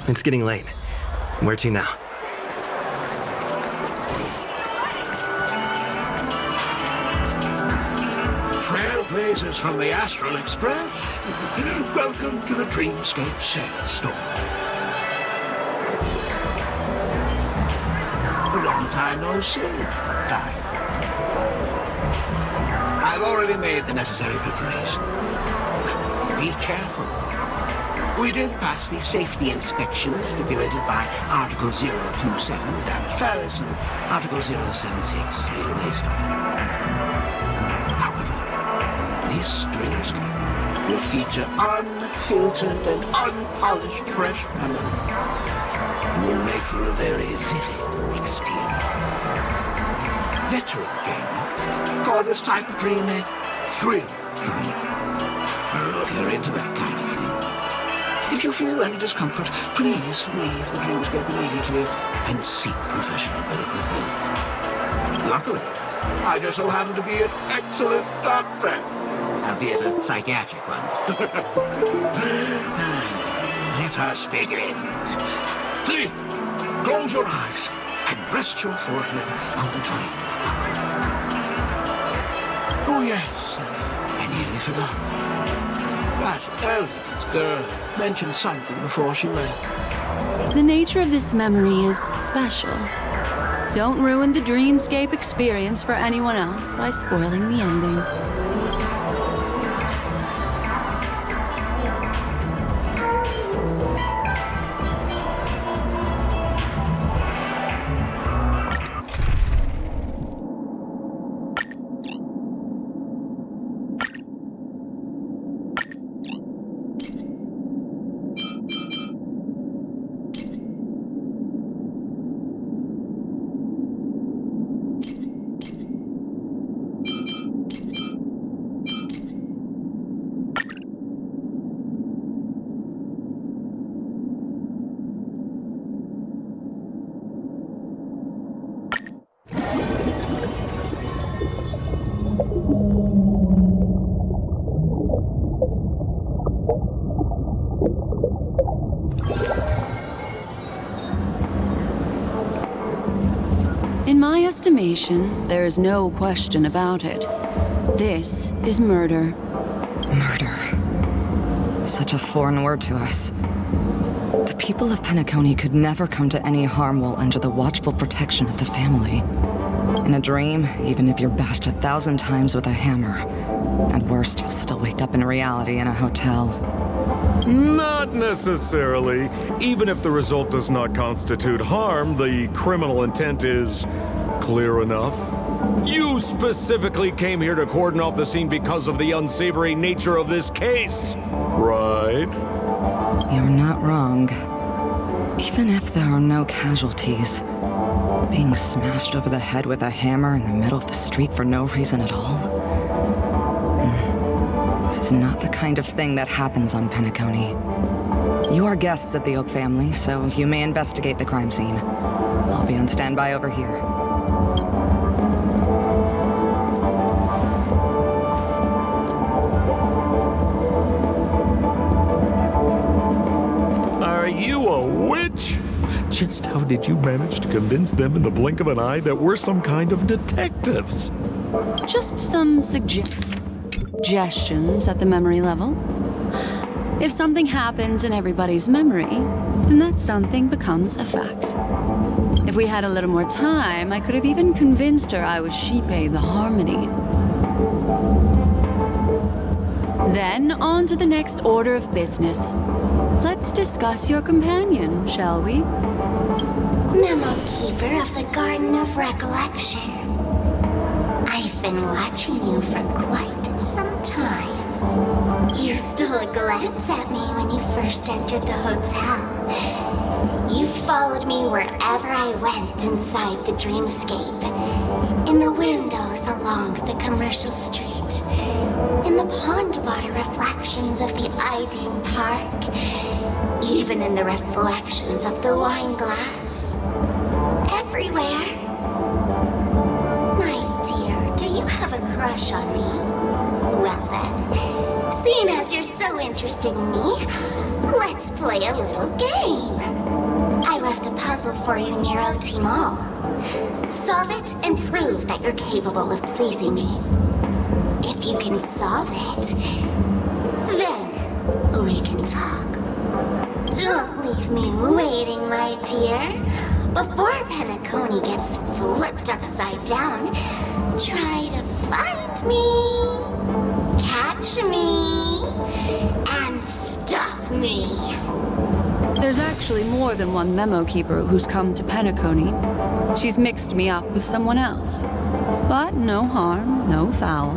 It's getting late. Where to now? Trailblazers from the Astral Express. Welcome to the Dreamscape Sales Store. A long time no see. I've already made the necessary preparation. Be careful. We did pass the safety inspection stipulated by Article 027, damaged ferrets, and Article 076, waistline. However, this dreamscape will feature unfiltered and unpolished fresh memory. It will make for a very vivid experience. Veteran gamer call this type of dream a thrill dream. If you're into that kind of thing. If you feel any discomfort, please leave the dreamscape immediately and seek professional medical help. Luckily, I just so happen to be an excellent doctor, albeit a psychiatric one. Let us begin. Please, close your eyes and rest your forehead on the dream. Oh yes, I nearly forgot. That elegant girl mentioned something before she left. The nature of this memory is special. Don't ruin the dreamscape experience for anyone else by spoiling the ending. In my estimation, there is no question about it. This is murder. Murder. Such a foreign word to us. The people of Penacony could never come to any harm while under the watchful protection of the family. In a dream, even if you're bashed 1,000 times with a hammer, at worst, you'll still wake up in reality in a hotel. Not necessarily. Even if the result does not constitute harm, the criminal intent is clear enough. You specifically came here to cordon off the scene because of the unsavory nature of this case, right? You're not wrong. Even if there are no casualties, being smashed over the head with a hammer in the middle of the street for no reason at all? This is not the kind of thing that happens on Penacony. You are guests of the Oak family, so you may investigate the crime scene. I'll be on standby over here. Are you a witch? Just how did you manage to convince them in the blink of an eye that we're some kind of detectives? Just some suggestions at the memory level. If something happens in everybody's memory, then that something becomes a fact. If we had a little more time, I could have even convinced her I was Shipe the Harmony. Then on to the next order of business. Let's discuss your companion, shall we? Memo Keeper of the Garden of Recollection. I've been watching you for quite some time. You stole a glance at me when you first entered the hotel. You followed me wherever I went inside the dreamscape. In the windows along the commercial street. In the pond water reflections of the Ideen Park. Even in the reflections of the wine glass. Everywhere. My dear, do you have a crush on me? Well then, seeing as you're so interested in me, let's play play a little game. I left a puzzle for you, Nero Timal. Solve it and prove that you're capable of pleasing me. If you can solve it, then we can talk. Don't leave me waiting, my dear. Before Penacony gets flipped upside down, try to find me, catch me, and stop me. There's actually more than one memo keeper who's come to Penacony. She's mixed me up with someone else. But no harm, no foul.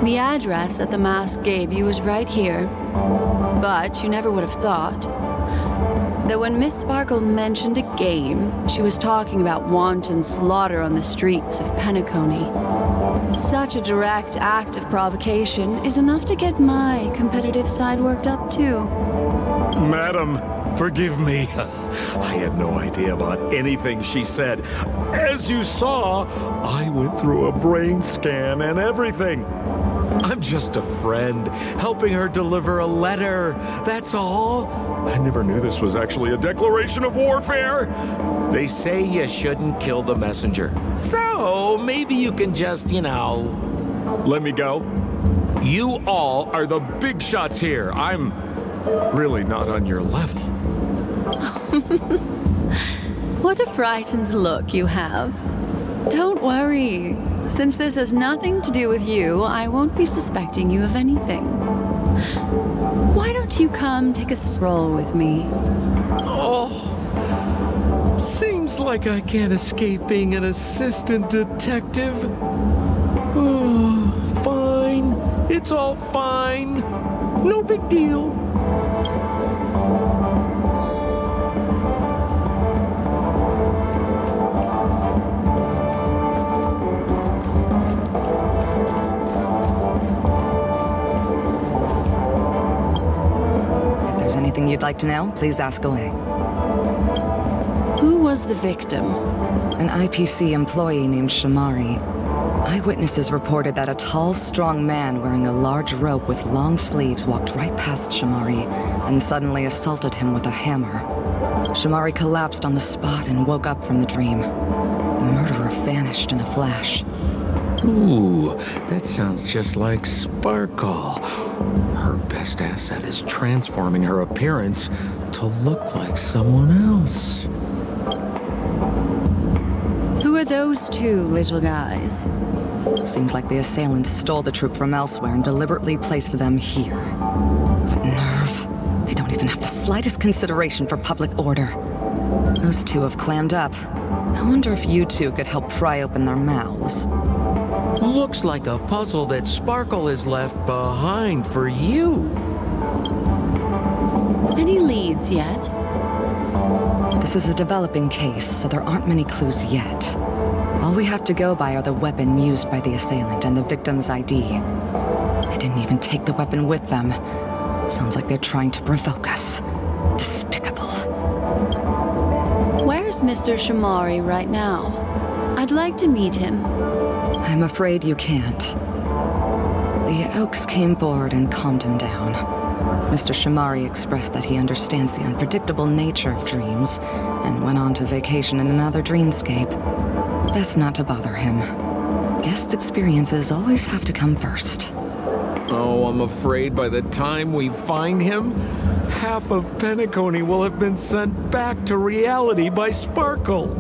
The address that the mask gave you is right here. But you never would have thought that when Miss Sparkle mentioned a game, she was talking about wanton slaughter on the streets of Penacony. Such a direct act of provocation is enough to get my competitive side worked up too. Madam, forgive me. I had no idea about anything she said. As you saw, I went through a brain scan and everything. I'm just a friend, helping her deliver a letter. That's all. I never knew this was actually a declaration of warfare. They say you shouldn't kill the messenger. So maybe you can just, let me go. You all are the big shots here. I'm really not on your level. What a frightened look you have. Don't worry. Since this has nothing to do with you, I won't be suspecting you of anything. Why don't you come take a stroll with me? Oh, seems like I can't escape being an assistant detective. Oh, fine. It's all fine. No big deal. Anything you'd like to know, please ask away. Who was the victim? An IPC employee named Shamari. Eyewitnesses reported that a tall, strong man wearing a large robe with long sleeves walked right past Shamari and suddenly assaulted him with a hammer. Shamari collapsed on the spot and woke up from the dream. The murderer vanished in a flash. Ooh, that sounds just like Sparkle. Her best asset is transforming her appearance to look like someone else. Who are those two little guys? Seems like the assailants stole the troop from elsewhere and deliberately placed them here. What nerve. They don't even have the slightest consideration for public order. Those two have clammed up. I wonder if you two could help pry open their mouths. Looks like a puzzle that Sparkle has left behind for you. Any leads yet? This is a developing case, so there aren't many clues yet. All we have to go by are the weapon used by the assailant and the victim's ID. They didn't even take the weapon with them. Sounds like they're trying to provoke us. Despicable. Where's Mr. Shamari right now? I'd like to meet him. I'm afraid you can't. The Oaks came forward and calmed him down. Mr. Shamari expressed that he understands the unpredictable nature of dreams, and went on to vacation in another dreamscape. Best not to bother him. Guest experiences always have to come first. Oh, I'm afraid by the time we find him, half of Penacony will have been sent back to reality by Sparkle.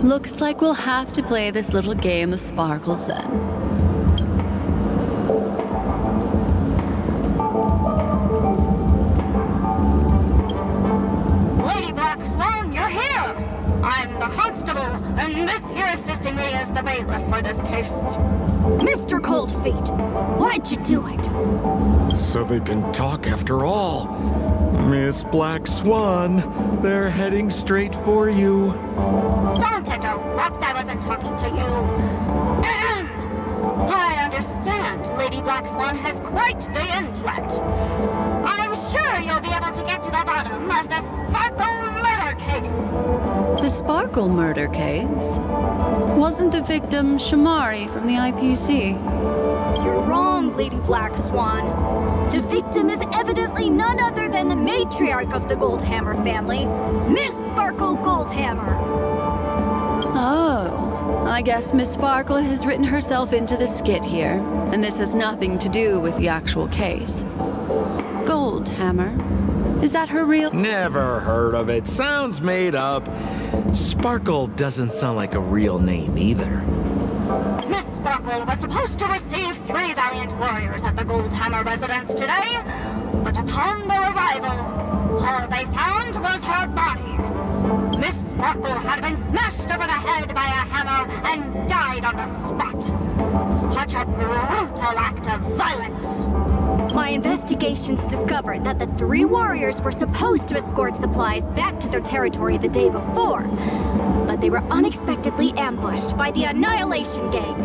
Looks like we'll have to play this little game of sparkles then. Lady Black Swan, you're here! I'm the constable, and this here assisting me is the bailiff for this case. Mr. Coldfeet, why'd you do it? So they can talk after all. Miss Black Swan, they're heading straight for you. Don't interrupt, I wasn't talking to you. Ahem. I understand Lady Black Swan has quite the intellect. I'm sure you'll be able to get to the bottom of the Sparkle murder case. The Sparkle murder case? Wasn't the victim Shamari from the IPC? You're wrong, Lady Black Swan. The victim is evidently none other than the matriarch of the Goldhammer family, Miss Sparkle Goldhammer. Oh, I guess Miss Sparkle has written herself into the skit here, and this has nothing to do with the actual case. Goldhammer? Is that her real— Never heard of it. Sounds made up. Sparkle doesn't sound like a real name either. Miss Sparkle was supposed to receive 3 valiant warriors at the Goldhammer residence today, but upon their arrival, all they found was her body. Miss Sparkle had been smashed over the head by a hammer and died on the spot. Such a brutal act of violence. My investigations discovered that the 3 warriors were supposed to escort supplies back to their territory the day before, but they were unexpectedly ambushed by the Annihilation Gang.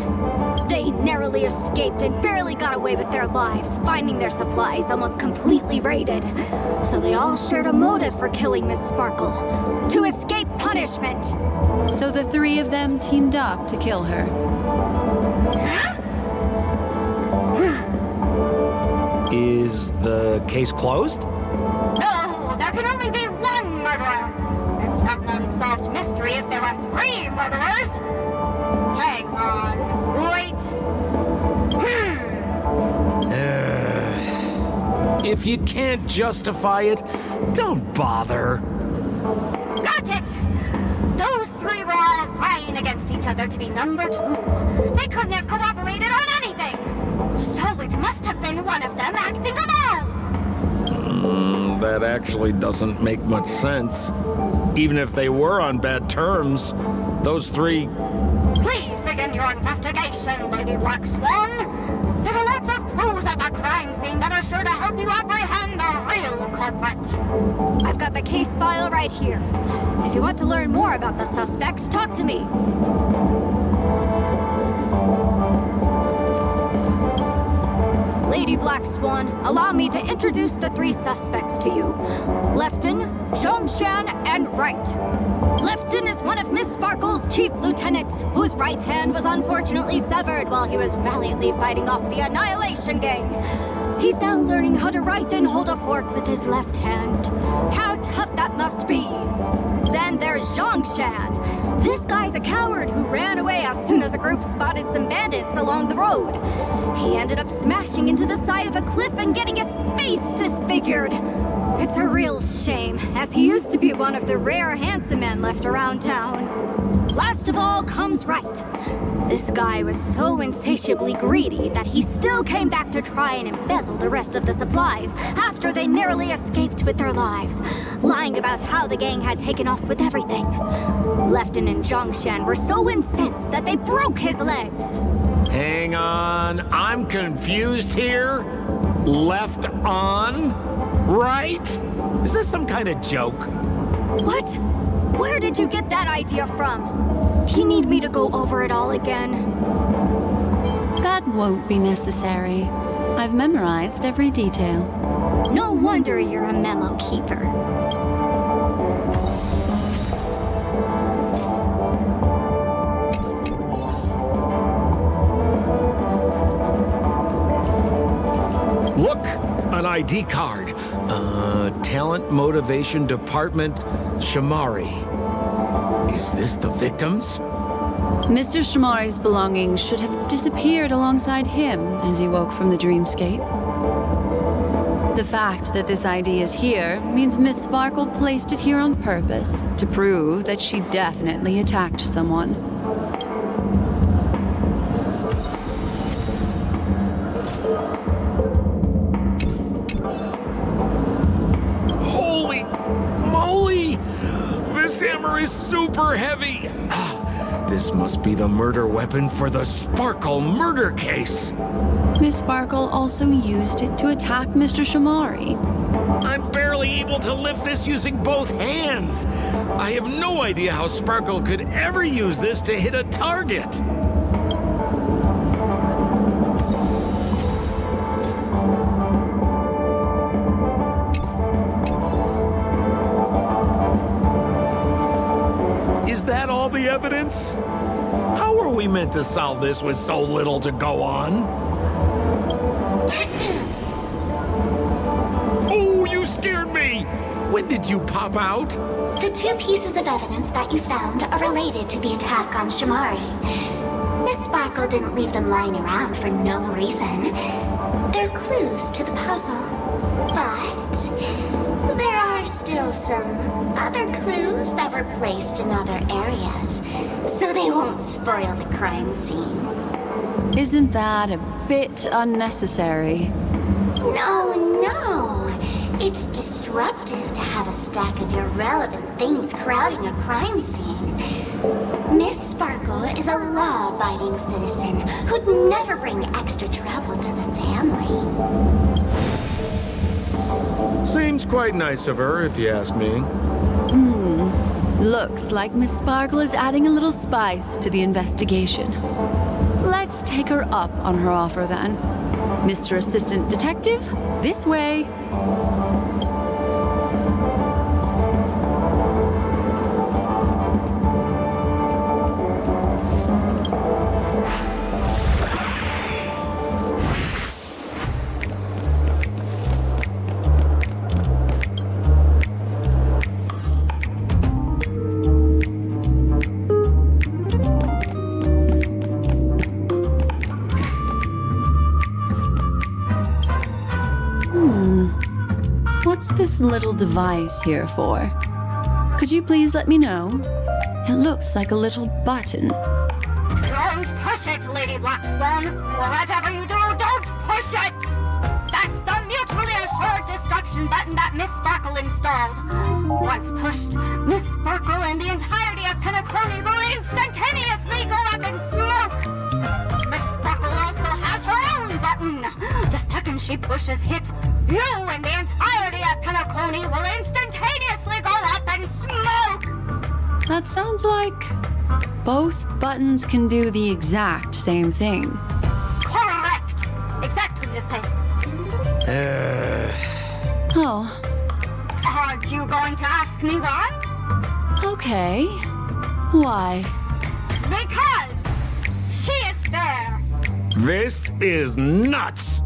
They narrowly escaped and barely got away with their lives, finding their supplies almost completely raided. So they all shared a motive for killing Miss Sparkle: to escape punishment. So the 3 of them teamed up to kill her. Is the case closed? No, there can only be 1 murderer. It's not an unsolved mystery if there are 3 murderers. Hang on. Wait. If you can't justify it, don't bother. Got it! Those 3 were all vying against each other to be number 2. They couldn't have cooperated on anything. So it must have been one of them acting alone. That actually doesn't make much sense. Even if they were on bad terms, those 3... Please begin your investigation, Lady Black Swan. There are lots of clues at the crime scene that are sure to help you apprehend the real culprit. I've got the case file right here. If you want to learn more about the suspects, talk to me. Lady Black Swan, allow me to introduce the 3 suspects to you. Lefton, Zhongshan, and Wright. Lefton is one of Miss Sparkle's chief lieutenants, whose right hand was unfortunately severed while he was valiantly fighting off the Annihilation Gang. He's now learning how to write and hold a fork with his left hand. How tough that must be! Then there's Zhongshan. This guy's a coward who ran away as soon as a group spotted some bandits along the road. He ended up smashing into the side of a cliff and getting his face disfigured. It's a real shame, as he used to be one of the rare handsome men left around town. Last of all comes Wright. This guy was so insatiably greedy that he still came back to try and embezzle the rest of the supplies after they narrowly escaped with their lives, lying about how the gang had taken off with everything. Lefton and Zhongshan were so incensed that they broke his legs. Hang on, I'm confused here. Left on? Right? Is this some kind of joke? What? Where did you get that idea from? Do you need me to go over it all again? That won't be necessary. I've memorized every detail. No wonder you're a memo keeper. Look! An ID card. Talent Motivation Department, Shamari. Is this the victims? Mr. Shamari's belongings should have disappeared alongside him as he woke from the dreamscape. The fact that this ID is here means Miss Sparkle placed it here on purpose to prove that she definitely attacked someone. Holy moly! This hammer is super heavy! This must be the murder weapon for the Sparkle murder case! Miss Sparkle also used it to attack Mr. Shamari. I'm barely able to lift this using both hands! I have no idea how Sparkle could ever use this to hit a target! Is that all the evidence? How are we meant to solve this with so little to go on? Oh, you scared me! When did you pop out? The two pieces of evidence that you found are related to the attack on Shamari. Miss Sparkle didn't leave them lying around for no reason. They're clues to the puzzle. But there are still some other clues that were placed in other areas, so they won't spoil the crime scene. Isn't that a bit unnecessary? No. It's disruptive to have a stack of irrelevant things crowding a crime scene. Miss Sparkle is a law-abiding citizen who'd never bring extra trouble to the family. Seems quite nice of her, if you ask me. Looks like Miss Sparkle is adding a little spice to the investigation. Let's take her up on her offer then. Mr. Assistant Detective, this way. What's this little device here for? Could you please let me know? It looks like a little button. Don't push it, Lady Black Swan. Whatever you do, don't push it! That's the mutually assured destruction button that Miss Sparkle installed. Once pushed, Miss Sparkle and the entirety of Penacony will instantaneously go up in smoke. Miss Sparkle also has her own button. The second she pushes hit, you and the entirety of Penacony will instantaneously go up in smoke. That sounds like both buttons can do the exact same thing. Correct. Exactly the same. Oh, Aren't you going to ask me why? okay. Why? Because she is fair. This is nuts!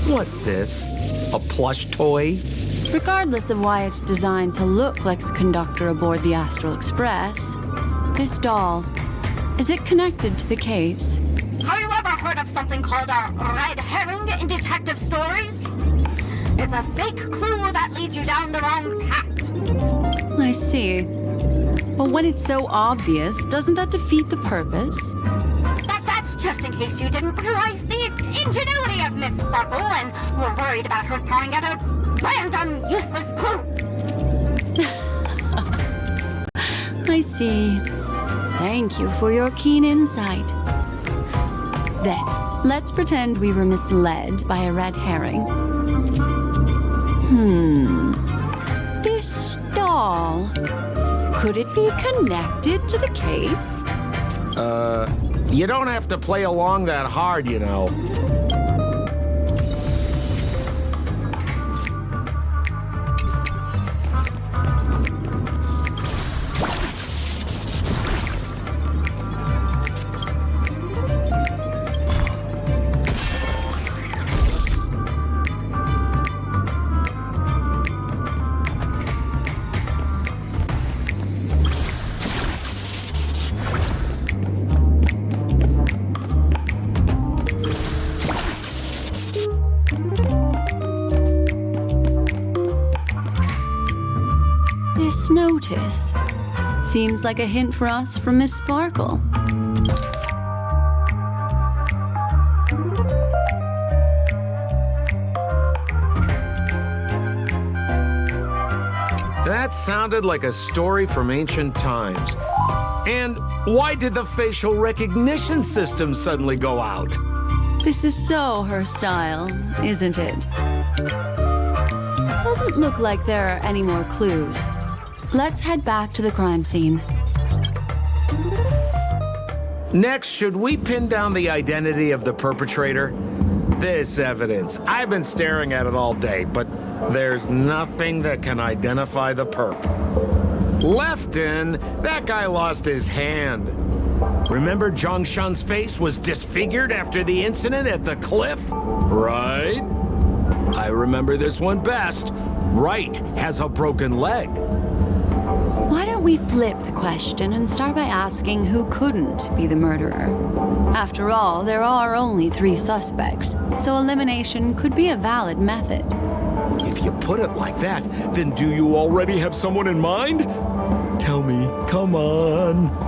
What's this? A plush toy? Regardless of why it's designed to look like the conductor aboard the Astral Express, this doll, is it connected to the case? Have you ever heard of something called a red herring in detective stories? It's a fake clue that leads you down the wrong path. I see. But when it's so obvious, doesn't that defeat the purpose? That's just in case you didn't realize the ingenuity of Miss Sparkle and were worried about her throwing out a random, useless clue. I see. Thank you for your keen insight. Then, let's pretend we were misled by a red herring. This doll. Could it be connected to the case? You don't have to play along that hard, you know. This notice seems like a hint for us from Miss Sparkle. That sounded like a story from ancient times. And why did the facial recognition system suddenly go out? This is so her style, isn't it? Doesn't look like there are any more clues. Let's head back to the crime scene. Next, should we pin down the identity of the perpetrator? This evidence, I've been staring at it all day, but there's nothing that can identify the perp. Lefton, that guy lost his hand. Remember Zhongshan's face was disfigured after the incident at the cliff? Right? I remember this one best. Right has a broken leg. Why don't we flip the question and start by asking who couldn't be the murderer? After all, there are only 3 suspects, so elimination could be a valid method. If you put it like that, then do you already have someone in mind? Tell me, come on.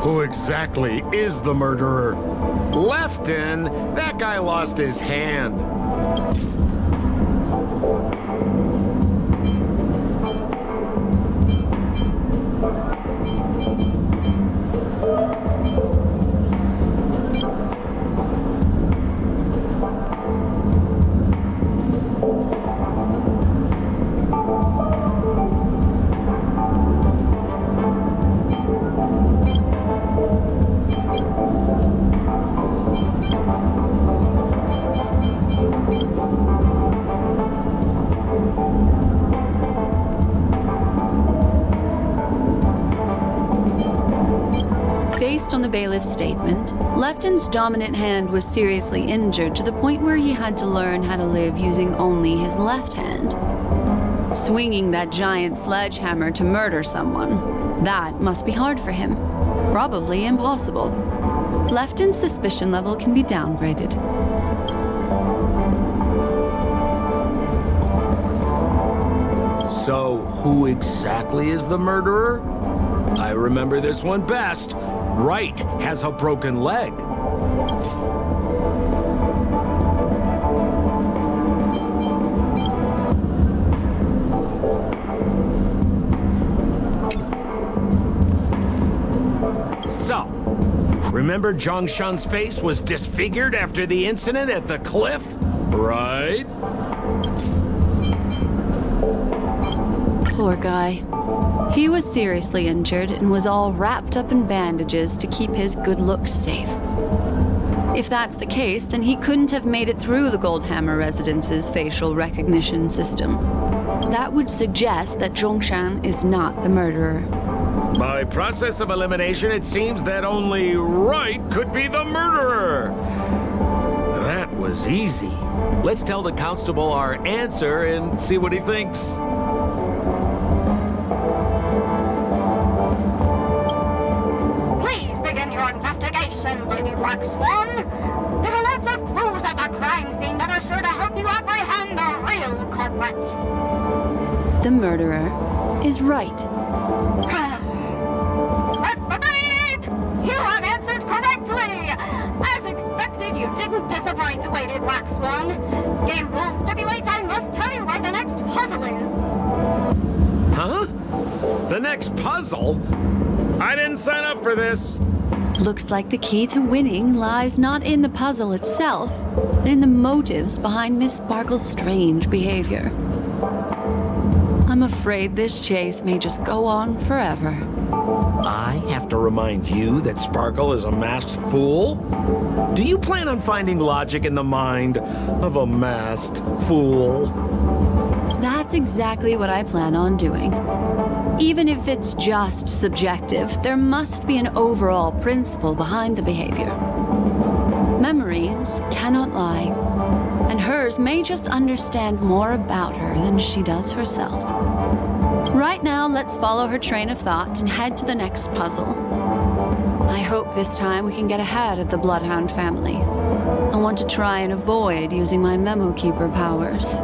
Who exactly is the murderer? Lefton, that guy lost his hand. Based on the bailiff's statement, Lefton's dominant hand was seriously injured to the point where he had to learn how to live using only his left hand. Swinging that giant sledgehammer to murder someone, that must be hard for him. Probably impossible. Lefton's suspicion level can be downgraded. So, who exactly is the murderer? I remember this one best. Right has a broken leg. So, remember Zhongshan's face was disfigured after the incident at the cliff? Right? Poor guy. He was seriously injured and was all wrapped up in bandages to keep his good looks safe. If that's the case, then he couldn't have made it through the Goldhammer Residence's facial recognition system. That would suggest that Zhongshan is not the murderer. By process of elimination, it seems that only Right could be the murderer. That was easy. Let's tell the constable our answer and see what he thinks. Please begin your investigation, Lady Black Swan. There are lots of clues at the crime scene that are sure to help you apprehend the real culprit. The murderer is right. You have answered correctly! As expected, you didn't disappoint, Lady Black Swan. Game rules stipulate I must tell you where the next puzzle is. Huh? The next puzzle? I didn't sign up for this. Looks like the key to winning lies not in the puzzle itself, but in the motives behind Miss Sparkle's strange behavior. I'm afraid this chase may just go on forever. I have to remind you that Sparkle is a masked fool? Do you plan on finding logic in the mind of a masked fool? That's exactly what I plan on doing. Even if it's just subjective, there must be an overall principle behind the behavior. Memories cannot lie, and hers may just understand more about her than she does herself. Right now, let's follow her train of thought and head to the next puzzle. I hope this time we can get ahead of the Bloodhound family. I want to try and avoid using my Memo Keeper powers.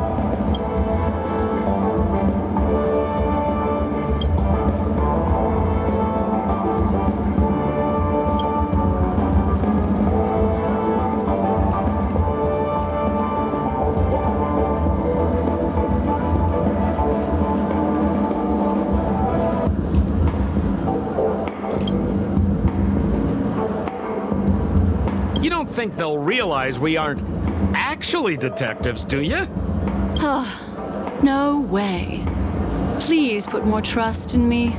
You don't think they'll realize we aren't actually detectives, do you? No way. Please put more trust in me.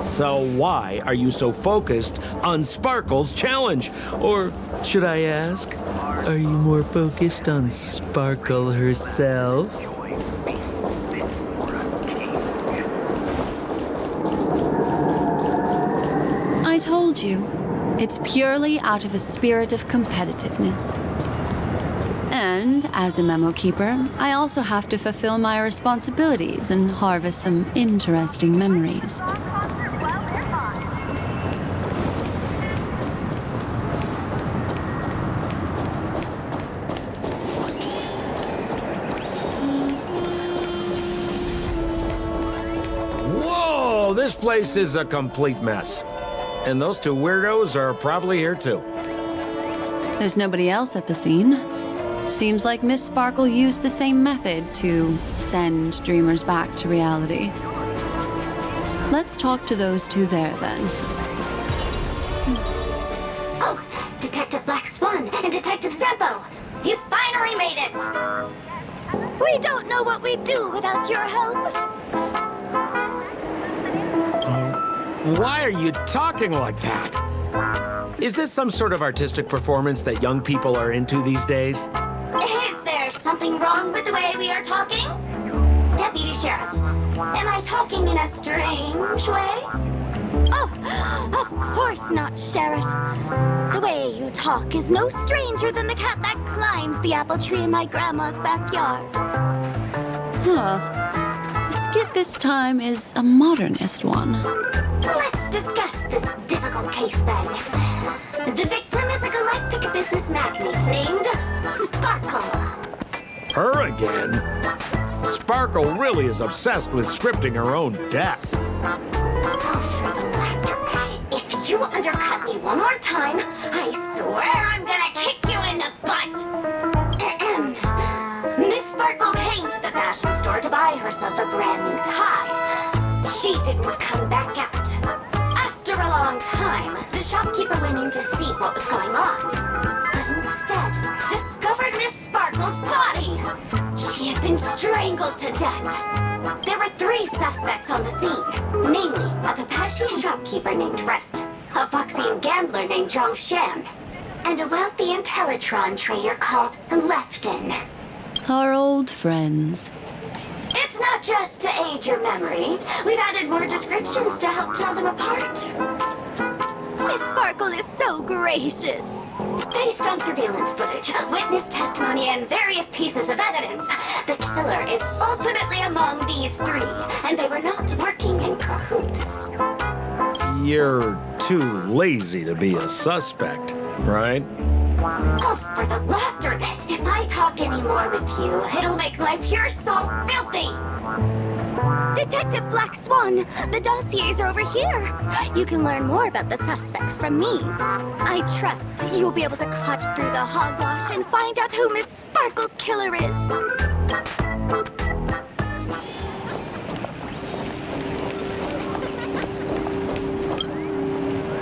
So why are you so focused on Sparkle's challenge? Or should I ask, are you more focused on Sparkle herself? I told you, it's purely out of a spirit of competitiveness. And as a Memo Keeper, I also have to fulfill my responsibilities and harvest some interesting memories. Whoa, this place is a complete mess. And those two weirdos are probably here too. There's nobody else at the scene. Seems like Miss Sparkle used the same method to send dreamers back to reality. Let's talk to those two there, then. Oh, Detective Black Swan and Detective Sampo! You finally made it! We don't know what we'd do without your help. Why are you talking like that? Is this some sort of artistic performance that young people are into these days? Is there something wrong with the way we are talking? Deputy Sheriff, am I talking in a strange way? Oh, of course not, Sheriff. The way you talk is no stranger than the cat that climbs the apple tree in my grandma's backyard. The skit this time is a modernist one. Let's discuss this difficult case then. The victim is a galactic business magnate named Sparkle. Her again? Sparkle really is obsessed with scripting her own death. Oh, for the laughter. If you undercut me one more time, I swear I'm gonna kick you in the butt. Miss Sparkle came to the fashion store to buy herself a brand new tie. She didn't come back out. After a long time, the shopkeeper went in to see what was going on, but instead discovered Miss Sparkle's body. She had been strangled to death. There were 3 suspects on the scene, namely a Papashi shopkeeper named Wright, a Foxian gambler named Zhang Shan, and a wealthy Intellitron trader called Lefton. Our old friends. It's not just to aid your memory. We've added more descriptions to help tell them apart. Miss Sparkle is so gracious. Based on surveillance footage, witness testimony, and various pieces of evidence, the killer is ultimately among these three, and they were not working in cahoots. You're too lazy to be a suspect, right? Oh, for the laughter! If I talk anymore with you, it'll make my pure soul filthy! Detective Black Swan, the dossiers are over here. You can learn more about the suspects from me. I trust you'll be able to cut through the hogwash and find out who Miss Sparkle's killer is.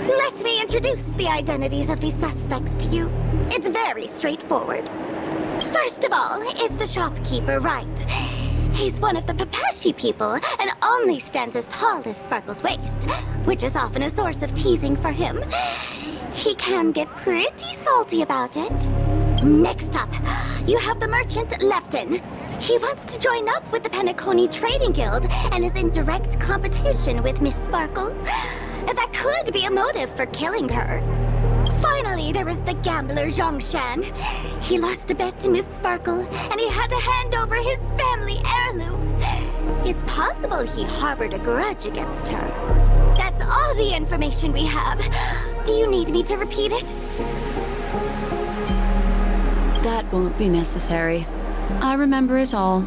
Let me introduce the identities of these suspects to you. It's very straightforward. First of all is the shopkeeper, right? He's one of the Papashi people and only stands as tall as Sparkle's waist, which is often a source of teasing for him. He can get pretty salty about it. Next up, you have the merchant Lefton. He wants to join up with the Penacony Trading Guild and is in direct competition with Miss Sparkle. That could be a motive for killing her. Finally, there is the gambler Zhongshan. He lost a bet to Miss Sparkle, and he had to hand over his family heirloom. It's possible he harbored a grudge against her. That's all the information we have. Do you need me to repeat it? That won't be necessary. I remember it all.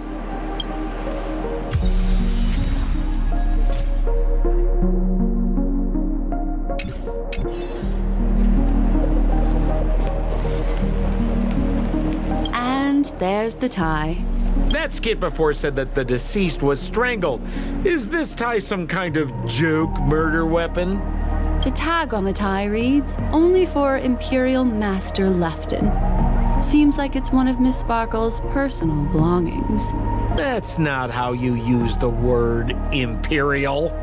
There's the tie. That skit before said that the deceased was strangled. Is this tie some kind of joke murder weapon? The tag on the tie reads, "Only for Imperial Master Lefton." Seems like it's one of Miss Sparkle's personal belongings. That's not how you use the word imperial.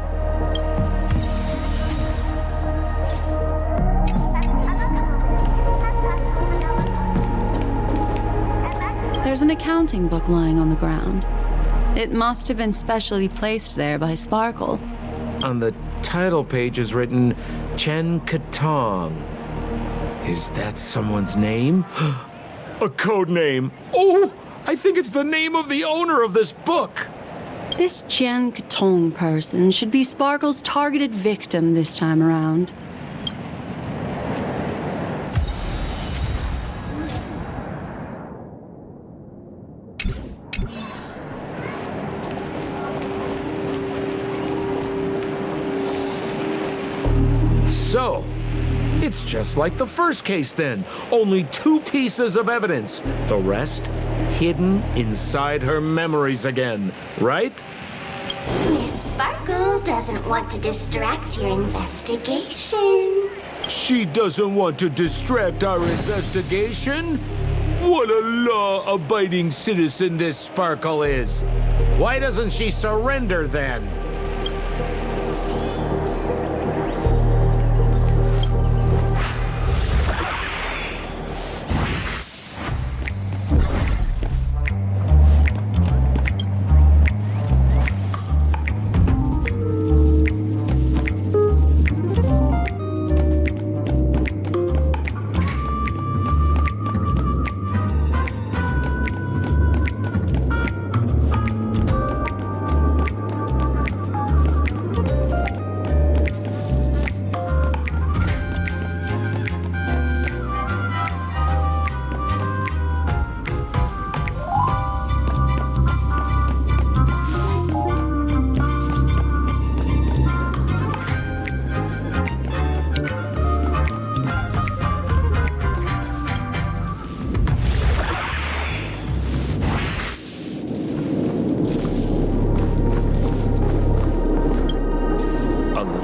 There's an accounting book lying on the ground. It must have been specially placed there by Sparkle. On the title page is written Chen Katong. Is that someone's name? A code name. Oh, I think it's the name of the owner of this book. This Chen Katong person should be Sparkle's targeted victim this time around. So, it's just like the first case then. Only 2 pieces of evidence. The rest hidden inside her memories again, right? Miss Sparkle doesn't want to distract your investigation. She doesn't want to distract our investigation? What a law-abiding citizen this Sparkle is. Why doesn't she surrender then?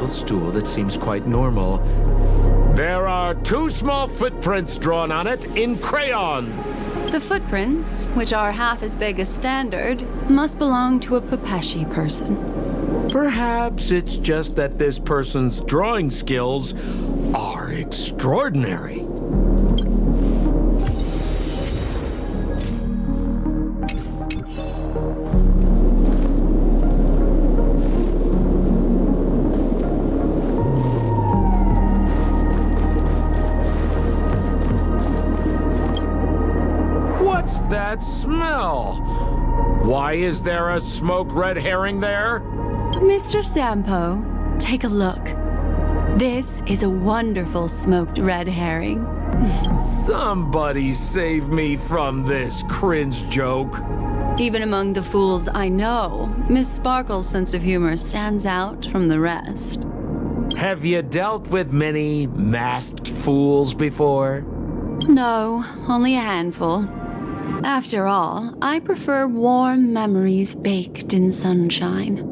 Stool that seems quite normal. There are 2 small footprints drawn on it in crayon. The footprints, which are half as big as standard, must belong to a Papashi person. Perhaps it's just that this person's drawing skills are extraordinary. that smell? Why is there a smoked red herring there? Mr. Sampo, take a look. This is a wonderful smoked red herring. Somebody save me from this cringe joke. Even among the fools I know, Miss Sparkle's sense of humor stands out from the rest. Have you dealt with many masked fools before? No, only a handful. After all, I prefer warm memories baked in sunshine.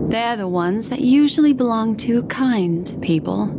They're the ones that usually belong to kind people.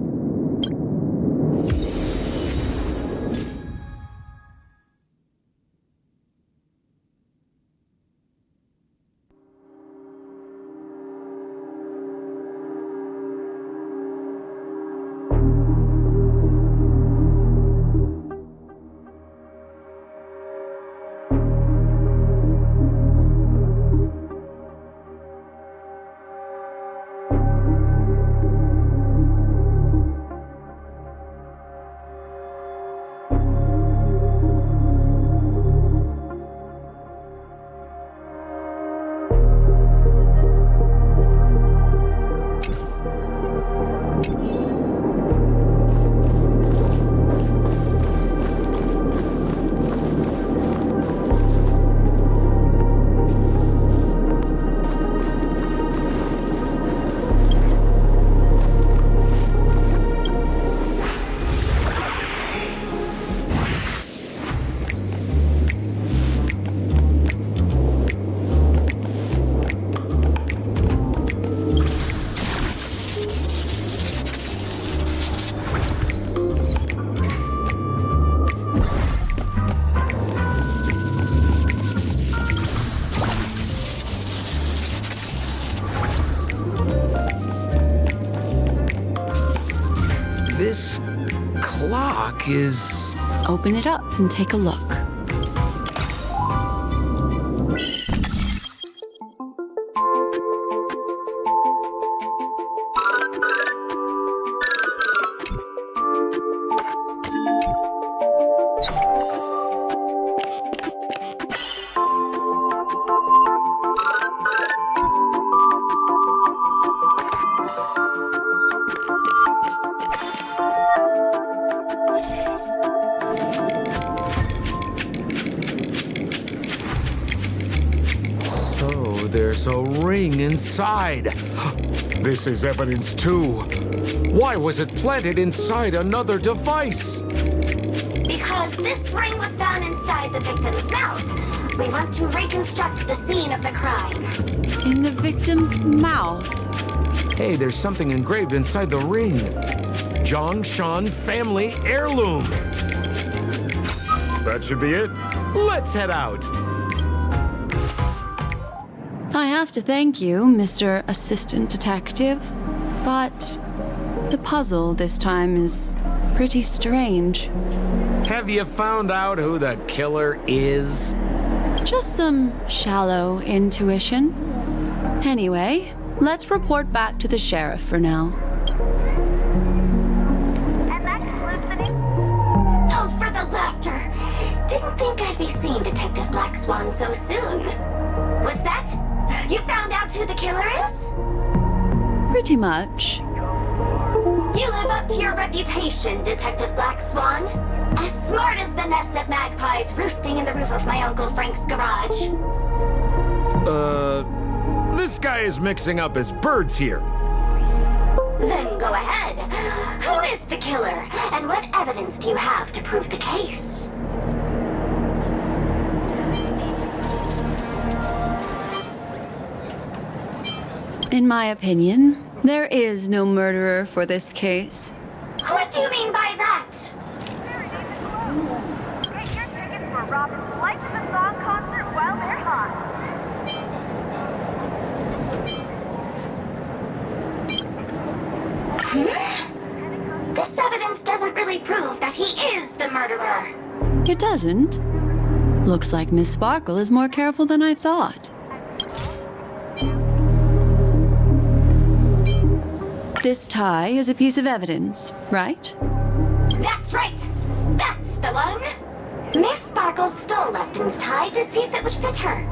This clock is... Open it up and take a look. There's a ring inside. This is evidence too. Why was it planted inside another device? Because this ring was found inside the victim's mouth. We want to reconstruct the scene of the crime. In the victim's mouth. Hey, there's something engraved inside the ring. Zhongshan family heirloom. That should be it. Let's head out. I have to thank you, Mr. Assistant Detective, but the puzzle this time is pretty strange. Have you found out who the killer is? Just some shallow intuition. Anyway, let's report back to the sheriff for now. And that's listening. Oh, for the laughter! Didn't think I'd be seeing Detective Black Swan so soon. Was that? You found out who the killer is? Pretty much. You live up to your reputation, Detective Black Swan. As smart as the nest of magpies roosting in the roof of my Uncle Frank's garage. This guy is mixing up his birds here. Then go ahead. Who is the killer, and what evidence do you have to prove the case? In my opinion, there is no murderer for this case. What do you mean by that? Get your tickets for Robin's Life in the Song concert while they're hot. This evidence doesn't really prove that he is the murderer. It doesn't. Looks like Miss Sparkle is more careful than I thought. This tie is a piece of evidence, right? That's right. That's the one. Miss Sparkle stole Lefton's tie to see if it would fit her.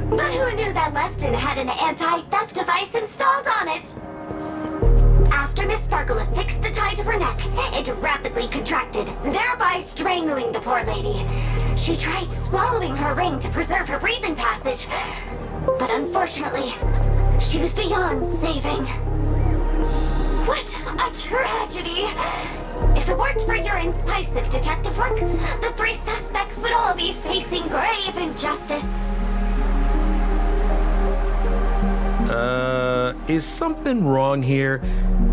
But who knew that Lefton had an anti-theft device installed on it? After Miss Sparkle affixed the tie to her neck, it rapidly contracted, thereby strangling the poor lady. She tried swallowing her ring to preserve her breathing passage, but unfortunately, she was beyond saving. What a tragedy! If it weren't for your incisive detective work, the 3 suspects would all be facing grave injustice. Is something wrong here?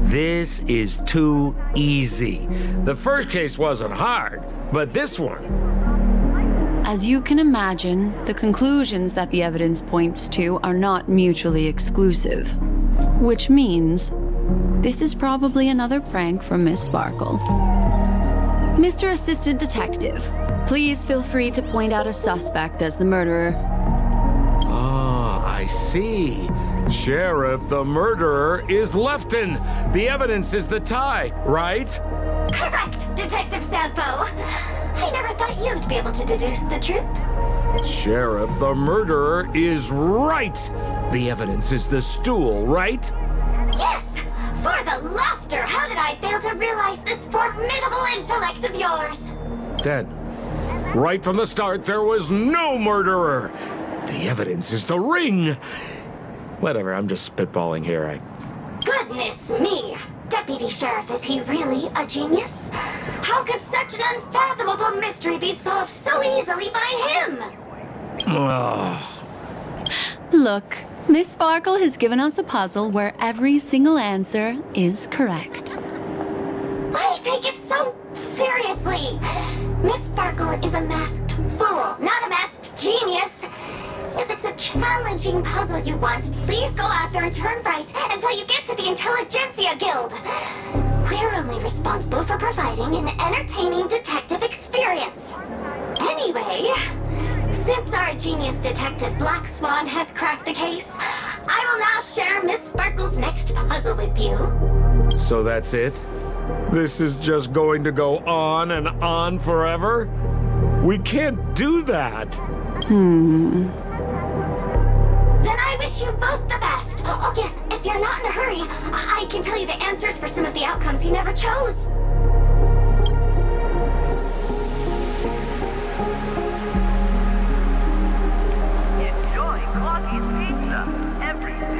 This is too easy. The first case wasn't hard, but this one... As you can imagine, the conclusions that the evidence points to are not mutually exclusive. Which means, this is probably another prank from Miss Sparkle. Mr. Assistant Detective, please feel free to point out a suspect as the murderer. Ah, I see. Sheriff, the murderer is Lefton. The evidence is the tie, right? Correct, Detective Sampo. I never thought you'd be able to deduce the truth. Sheriff, the murderer is right. The evidence is the stool, right? Yes! For the laughter, how did I fail to realize this formidable intellect of yours? Then, right from the start, there was no murderer. The evidence is the ring. Whatever, I'm just spitballing here. Goodness me! Deputy Sheriff, is he really a genius? How could such an unfathomable mystery be solved so easily by him? Look, Miss Sparkle has given us a puzzle where every single answer is correct. Why take it so seriously? Miss Sparkle is a masked fool, not a masked genius. If it's a challenging puzzle you want, please go out there and turn right until you get to the Intelligentsia Guild. We're only responsible for providing an entertaining detective experience. Anyway, since our genius detective Black Swan has cracked the case, I will now share Miss Sparkle's next puzzle with you. So that's it? This is just going to go on and on forever? We can't do that. Then I wish you both the best. Oh yes, if you're not in a hurry, I can tell you the answers for some of the outcomes you never chose.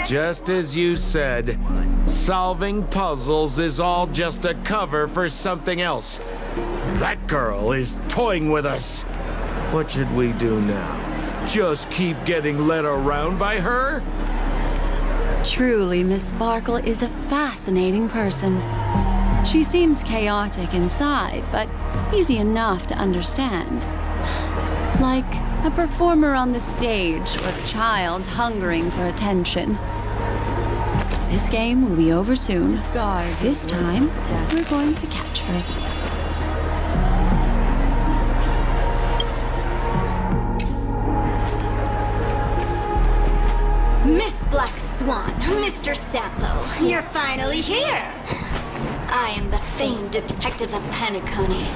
Just as you said, solving puzzles is all just a cover for something else. That girl is toying with us. What should we do now? Just keep getting led around by her? Truly, Miss Sparkle is a fascinating person. She seems chaotic inside, but easy enough to understand. Like a performer on the stage or a child hungering for attention. This game will be over soon. This time, we're going to catch her. Miss Black Swan, Mr. Sampo, you're finally here. I am the famed detective of Penacony,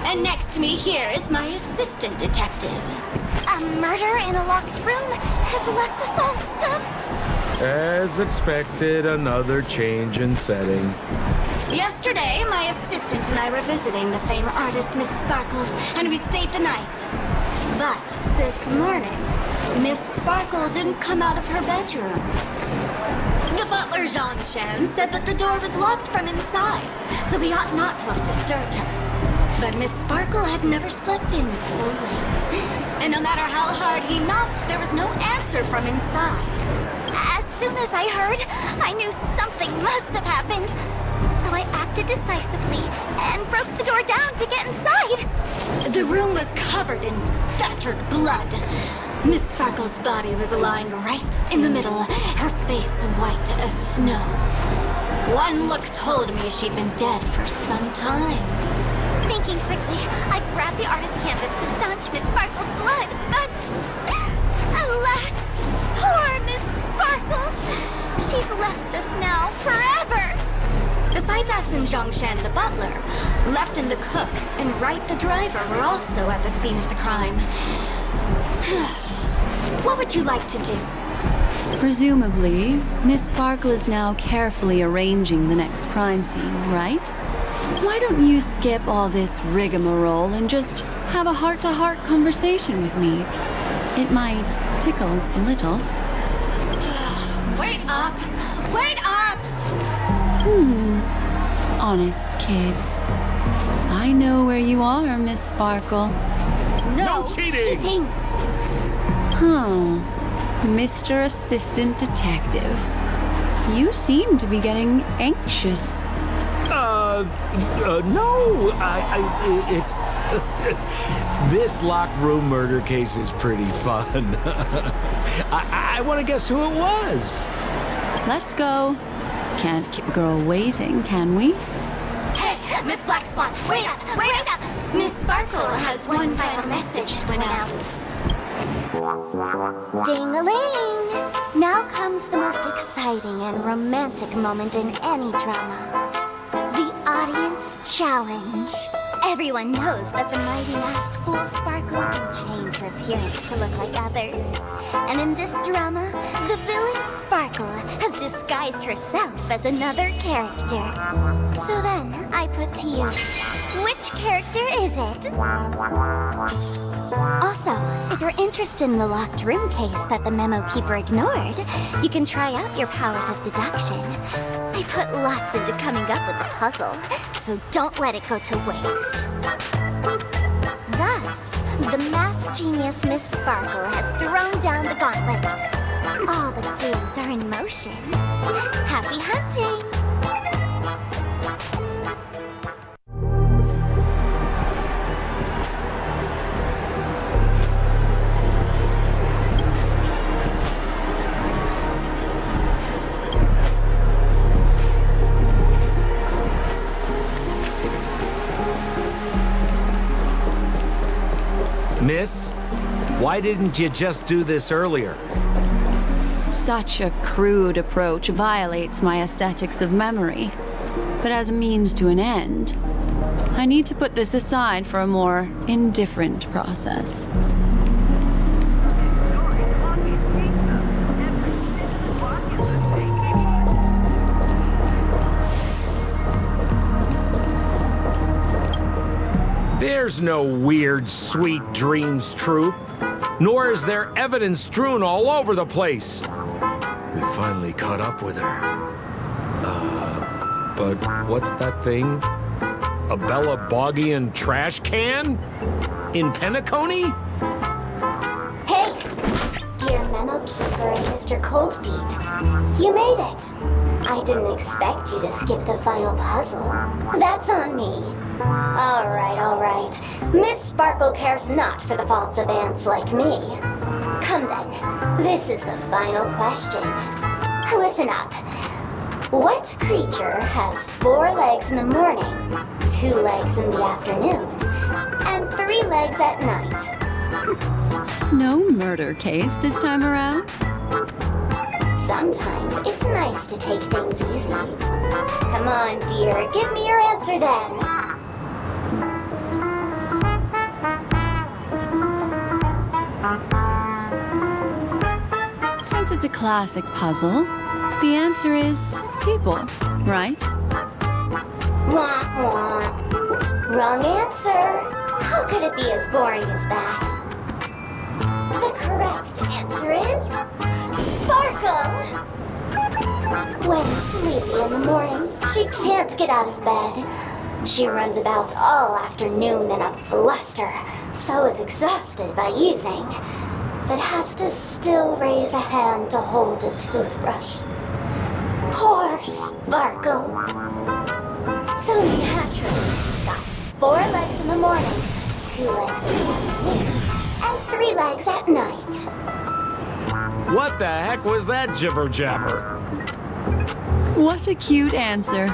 and next to me here is my assistant detective. A murder in a locked room has left us all stumped. As expected, another change in setting. Yesterday, my assistant and I were visiting the famed artist Miss Sparkle, and we stayed the night. But this morning, Miss Sparkle didn't come out of her bedroom. The butler, Jean-Shan, said that the door was locked from inside, so we ought not to have disturbed her. But Miss Sparkle had never slept in so late. And no matter how hard he knocked, there was no answer from inside. As soon as I heard, I knew something must have happened. So I acted decisively and broke the door down to get inside. The room was covered in spattered blood. Miss Sparkle's body was lying right in the middle, her face white as snow. One look told me she'd been dead for some time. Thinking quickly, I grabbed the artist's canvas to staunch Miss Sparkle's blood, but alas, poor Miss Sparkle! She's left us now forever! Besides us and Zhongshan the butler, Lefton the cook and Wright the driver were also at the scene of the crime. What would you like to do? Presumably, Miss Sparkle is now carefully arranging the next crime scene, right? Why don't you skip all this rigmarole and just have a heart-to-heart conversation with me? It might tickle a little. Wait up! Wait up! Honest kid. I know where you are, Miss Sparkle. No cheating! Huh. Mr. Assistant Detective. You seem to be getting anxious. No, it's... This locked room murder case is pretty fun. I want to guess who it was. Let's go. Can't keep a girl waiting, can we? Hey, Miss Black Swan, wait up! Wait up! Miss Sparkle has one final message to announce. Ding-a-ling! Now comes the most exciting and romantic moment in any drama. The audience challenge. Everyone knows that the mighty masked fool Sparkle can change her appearance to look like others. And in this drama, the villain Sparkle has disguised herself as another character. So then, I put to you, which character is it? Also, if you're interested in the locked room case that the memo keeper ignored, you can try out your powers of deduction. I put lots into coming up with the puzzle, so don't let it go to waste. Thus, the masked genius Miss Sparkle has thrown down the gauntlet. All the clues are in motion. Happy hunting! Miss, why didn't you just do this earlier? Such a crude approach violates my aesthetics of memory. But as a means to an end, I need to put this aside for a more indifferent process. There's no weird, sweet dreams troupe, nor is there evidence strewn all over the place. We finally caught up with her. But what's that thing? A Bella Boggian trash can? In Penacony? Hey, dear memo keeper and Mr. Coldfeet, you made it. I didn't expect you to skip the final puzzle. That's on me. All right. Miss Sparkle cares not for the faults of ants like me. Come then, this is the final question. Listen up. What creature has 4 legs in the morning, 2 legs in the afternoon, and 3 legs at night? No murder case this time around? Sometimes it's nice to take things easy. Come on, dear, give me your answer then. Since it's a classic puzzle, the answer is people, right? Wah, wah. Wrong answer. How could it be as boring as that? The correct answer is Sparkle. When sleepy in the morning, she can't get out of bed. She runs about all afternoon in a fluster, so is exhausted by evening, but has to still raise a hand to hold a toothbrush. Poor Sparkle. So naturally, she's got 4 legs in the morning, 2 legs in the afternoon, and 3 legs at night. What the heck was that jibber-jabber? What a cute answer.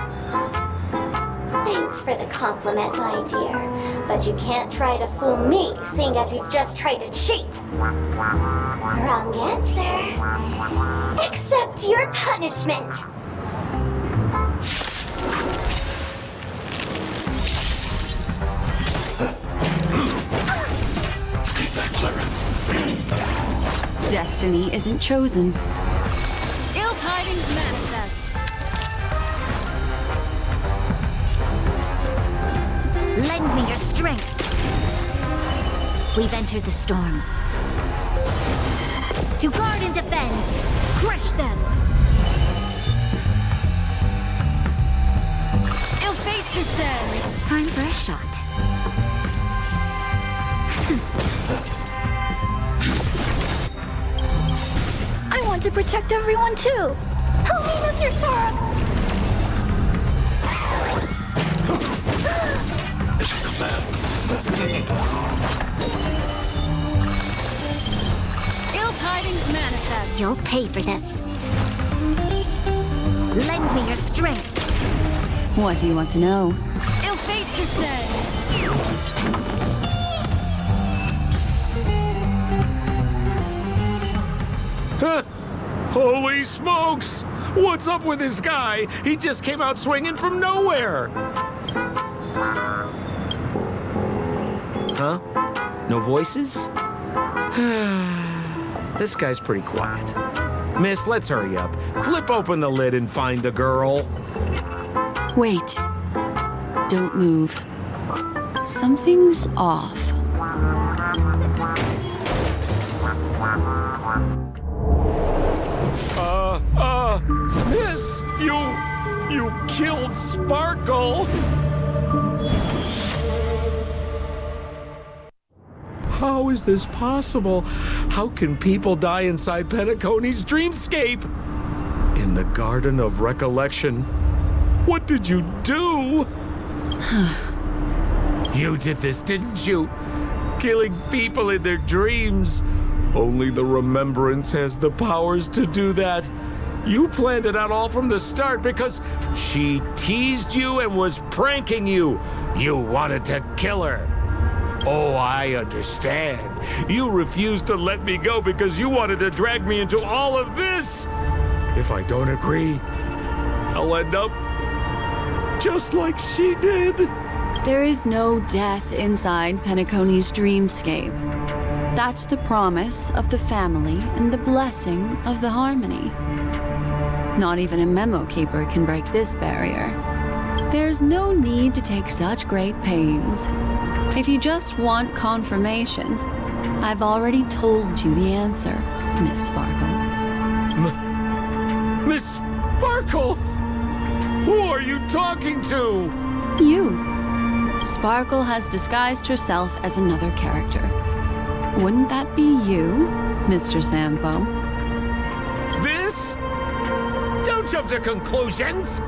Thanks for the compliment, my dear. But you can't try to fool me, seeing as you've just tried to cheat. Wrong answer. Accept your punishment. destiny isn't chosen. Ill tidings manifest. Lend me your strength. We've entered the storm. To guard and defend, crush them. Ill fate descends. Time for a shot. I want to protect everyone too. Help me, Mr. Sora. It's a command. Ill tidings manifest. You'll pay for this. Lend me your strength. What do you want to know? Ill fate descends. Holy smokes! What's up with this guy? He just came out swinging from nowhere! Huh? No voices? This guy's pretty quiet. Miss, let's hurry up. Flip open the lid and find the girl. Wait. Don't move. Something's off. Miss, you killed Sparkle! How is this possible? How can people die inside Penacony's dreamscape? In the Garden of Recollection. What did you do? You did this, didn't you? Killing people in their dreams. Only the Remembrance has the powers to do that. You planned it out all from the start because she teased you and was pranking you. You wanted to kill her. Oh, I understand. You refused to let me go because you wanted to drag me into all of this. If I don't agree, I'll end up just like she did. There is no death inside Penacony's dreamscape. That's the promise of the family and the blessing of the harmony. Not even a memo keeper can break this barrier. There's no need to take such great pains. If you just want confirmation, I've already told you the answer, Miss Sparkle. Miss Sparkle? Who are you talking to? You. Sparkle has disguised herself as another character. Wouldn't that be you, Mr. Sampo? This? Don't jump to conclusions!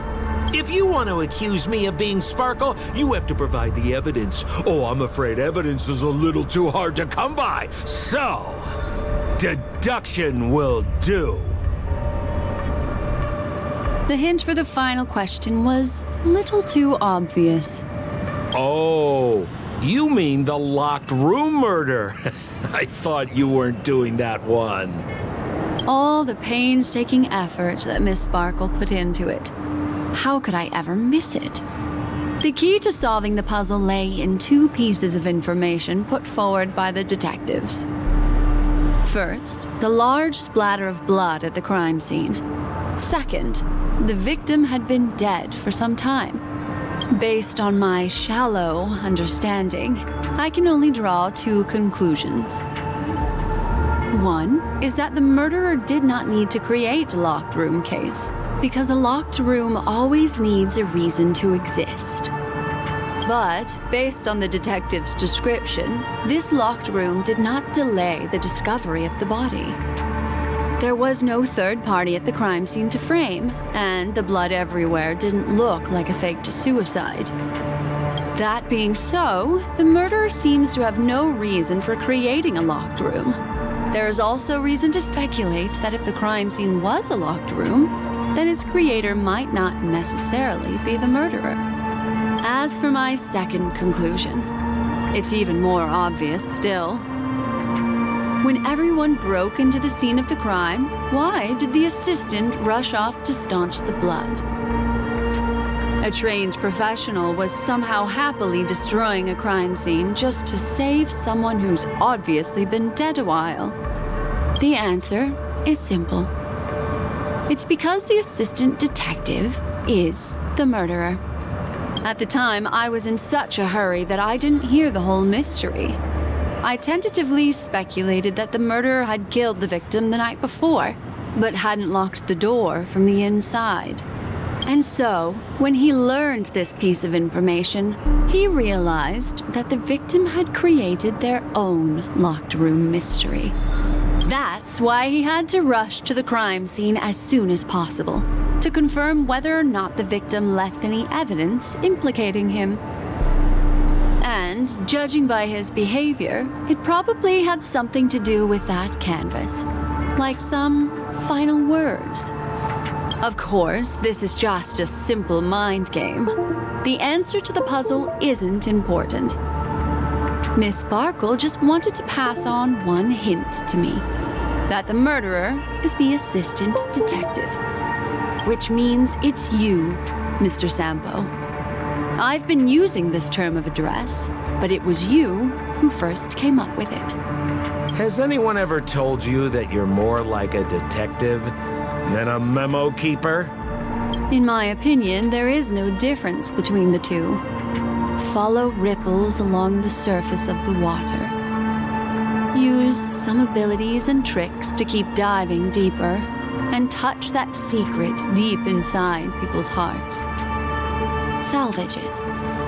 If you want to accuse me of being Sparkle, you have to provide the evidence. Oh, I'm afraid evidence is a little too hard to come by. So, deduction will do. The hint for the final question was a little too obvious. Oh, you mean the locked room murder? I thought you weren't doing that one. All the painstaking effort that Miss Sparkle put into it. How could I ever miss it? The key to solving the puzzle lay in two pieces of information put forward by the detectives. First, the large splatter of blood at the crime scene. Second, the victim had been dead for some time. Based on my shallow understanding, I can only draw two conclusions. One is that the murderer did not need to create a locked room case, because a locked room always needs a reason to exist. But, based on the detective's description, this locked room did not delay the discovery of the body. There was no third party at the crime scene to frame, and the blood everywhere didn't look like a faked suicide. That being so, the murderer seems to have no reason for creating a locked room. There is also reason to speculate that if the crime scene was a locked room, then its creator might not necessarily be the murderer. As for my second conclusion, it's even more obvious still. When everyone broke into the scene of the crime, why did the assistant rush off to staunch the blood? A trained professional was somehow happily destroying a crime scene just to save someone who's obviously been dead a while. The answer is simple. It's because the assistant detective is the murderer. At the time, I was in such a hurry that I didn't hear the whole mystery. I tentatively speculated that the murderer had killed the victim the night before, but hadn't locked the door from the inside. And so, when he learned this piece of information, he realized that the victim had created their own locked room mystery. That's why he had to rush to the crime scene as soon as possible, to confirm whether or not the victim left any evidence implicating him. And, judging by his behavior, it probably had something to do with that canvas. Like some final words. Of course, this is just a simple mind game. The answer to the puzzle isn't important. Miss Sparkle just wanted to pass on one hint to me. That the murderer is the assistant detective. Which means it's you, Mr. Sampo. I've been using this term of address, but it was you who first came up with it. Has anyone ever told you that you're more like a detective than a memo keeper? In my opinion, there is no difference between the two. Follow ripples along the surface of the water. Use some abilities and tricks to keep diving deeper, and touch that secret deep inside people's hearts. Salvage it,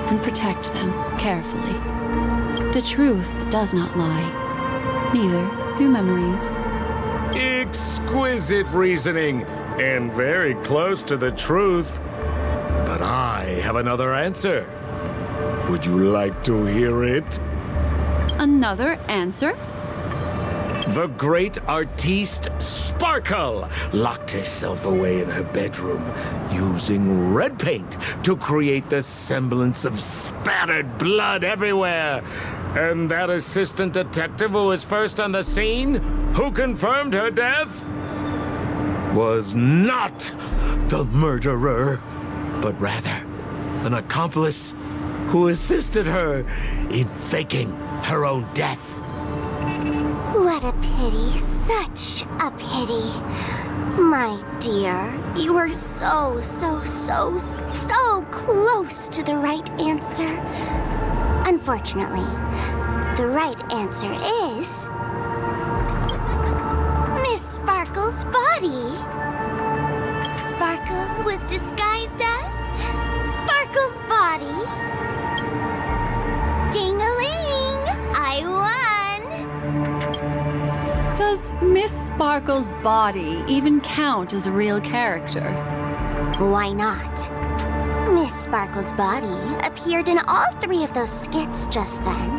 and protect them carefully. The truth does not lie. Neither do memories. Exquisite reasoning, and very close to the truth. But I have another answer. Would you like to hear it? Another answer? The great artiste Sparkle locked herself away in her bedroom using red paint to create the semblance of spattered blood everywhere. And that assistant detective who was first on the scene, who confirmed her death, was not the murderer, but rather an accomplice who assisted her in faking her own death. What a pity, such a pity. My dear, you were so close to the right answer. Unfortunately, the right answer is... Miss Sparkle's body. Sparkle was disguised as Sparkle's body. Ding-a-ling! I won! Does Miss Sparkle's body even count as a real character? Why not? Miss Sparkle's body appeared in all 3 of those skits just then.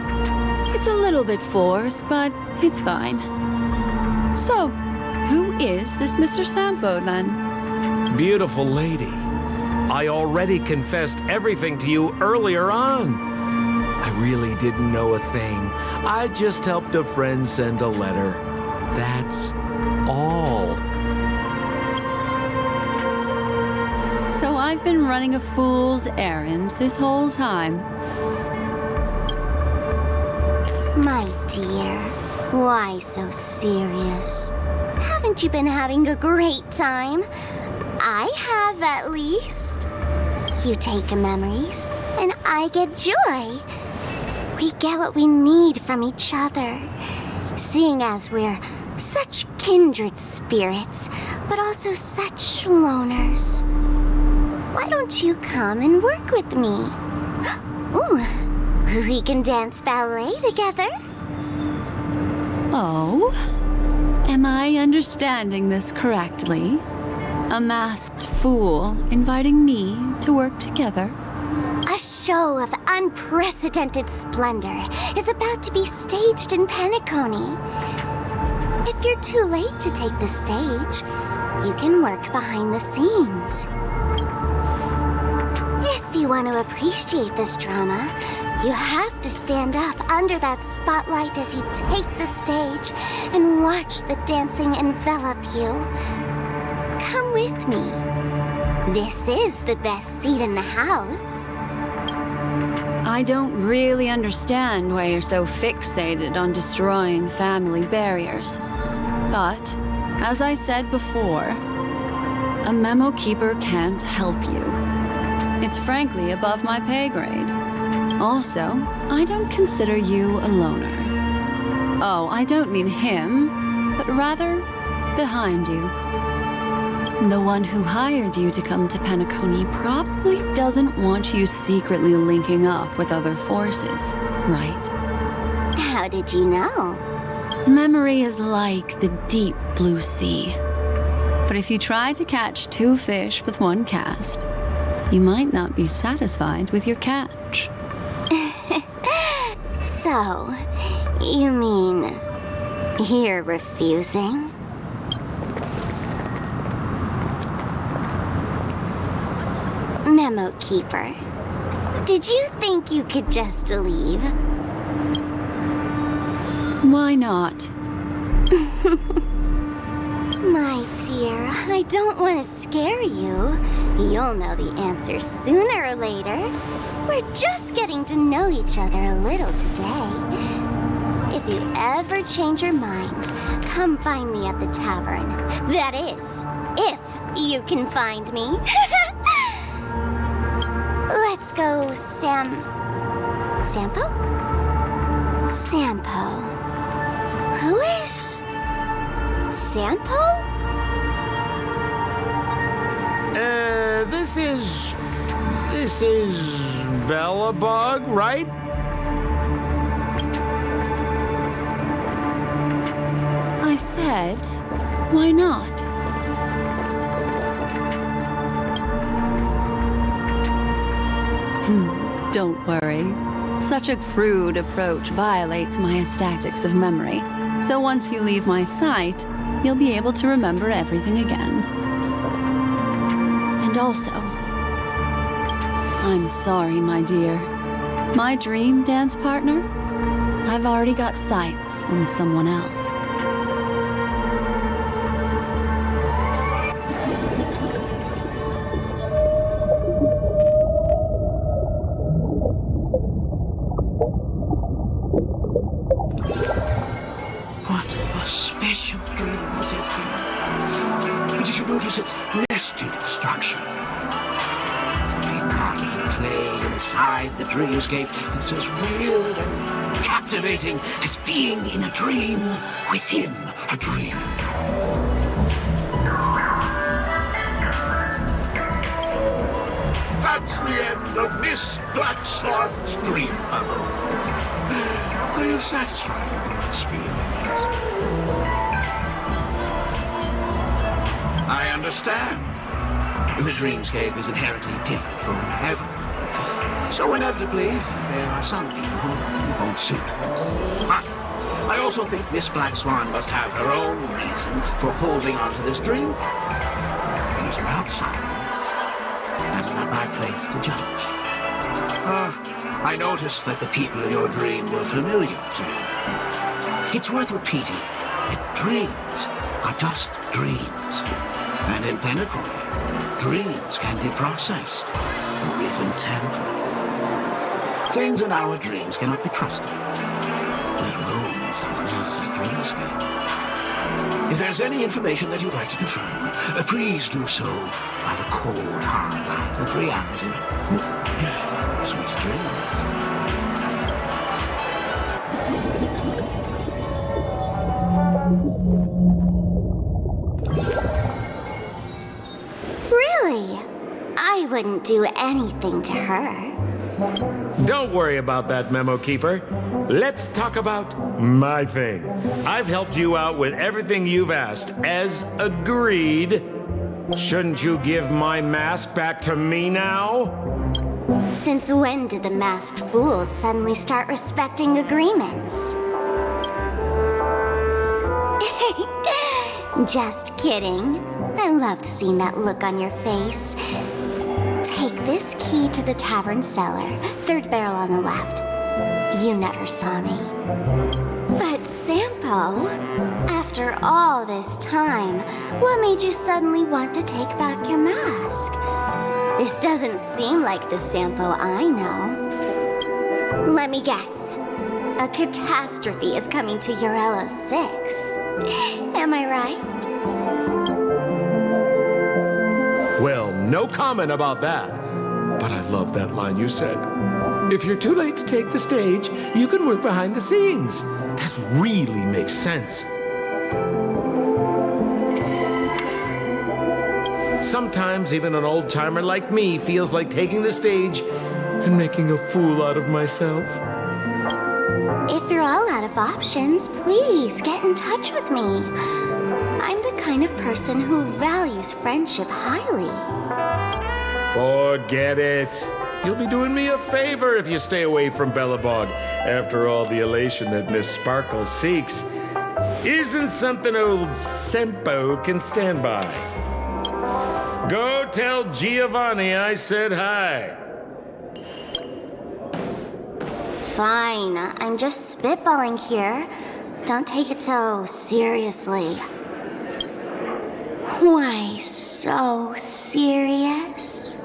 It's a little bit forced, but it's fine. So, who is this Mr. Sampo, then? Beautiful lady. I already confessed everything to you earlier on. I really didn't know a thing. I just helped a friend send a letter. That's all. So I've been running a fool's errand this whole time. My dear, why so serious? Haven't you been having a great time? I have, at least. You take memories, and I get joy. We get what we need from each other, seeing as we're such kindred spirits, but also such loners. Why don't you come and work with me? Ooh, we can dance ballet together. Oh? Am I understanding this correctly? A masked fool inviting me to work together? A show of unprecedented splendor is about to be staged in Penacony. If you're too late to take the stage, you can work behind the scenes. If you want to appreciate this drama, you have to stand up under that spotlight as you take the stage and watch the dancing envelop you. Come with me. This is the best seat in the house. I don't really understand why you're so fixated on destroying family barriers. But, as I said before, a memo keeper can't help you. It's frankly above my pay grade. Also, I don't consider you a loner. Oh, I don't mean him, but rather behind you. The one who hired you to come to Penacony probably doesn't want you secretly linking up with other forces, right? How did you know? Memory is like the deep blue sea. But if you try to catch two fish with one cast, you might not be satisfied with your catch. So, you mean you're refusing? Memo Keeper, did you think you could just leave? Why not? My dear, I don't want to scare you. You'll know the answer sooner or later. We're just getting to know each other a little today. If you ever change your mind, come find me at the tavern. That is, if you can find me. Let's go, Sampo? Sampo. Who is Sampo? This is Bellabug, right? I said, why not? Don't worry. Such a crude approach violates my statics of memory. So once you leave my sight, you'll be able to remember everything again. And also, I'm sorry, my dear. My dream dance partner? I've already got sights on someone else. What a special dream this has been. Did you notice its nested structure? Being part of the play inside the dreamscape is as weird and captivating as being in a dream within a dream. That's the end of Miss Black Swan's dream bubble. Are you satisfied with your experience? I understand. The dreamscape is inherently different for everyone. So inevitably, there are some people who won't suit. But I also think Miss Black Swan must have her own reason for holding on to this dream. He's an outsider. And it's not my place to judge. I noticed that the people in your dream were familiar to you. It's worth repeating that dreams are just dreams. And in Penacony, dreams can be processed, or even tempered. Things in our dreams cannot be trusted, let alone in someone else's dreamscape. If there's any information that you'd like to confirm, please do so by the cold, hard light of reality. Sweet dreams. Really? I wouldn't do anything to her. Don't worry about that, Memo Keeper. Let's talk about my thing. I've helped you out with everything you've asked, as agreed. Shouldn't you give my mask back to me now? Since when did the masked fools suddenly start respecting agreements? Just kidding. I loved seeing that look on your face. Take this key to the tavern cellar, third barrel on the left. You never saw me. But Sampo, after all this time, what made you suddenly want to take back your mask? This doesn't seem like the Sampo I know. Let me guess. A catastrophe is coming to Urello 6. Am I right? Well, no comment about that. But I love that line you said. If you're too late to take the stage, you can work behind the scenes. That really makes sense. Sometimes even an old-timer like me feels like taking the stage and making a fool out of myself. If you're all out of options, please get in touch with me. I'm the kind of person who values friendship highly. Forget it. You'll be doing me a favor if you stay away from Bellabog. After all, the elation that Miss Sparkle seeks isn't something old Sempo can stand by. Go tell Giovanni I said hi. Fine, I'm just spitballing here. Don't take it so seriously. Why so serious?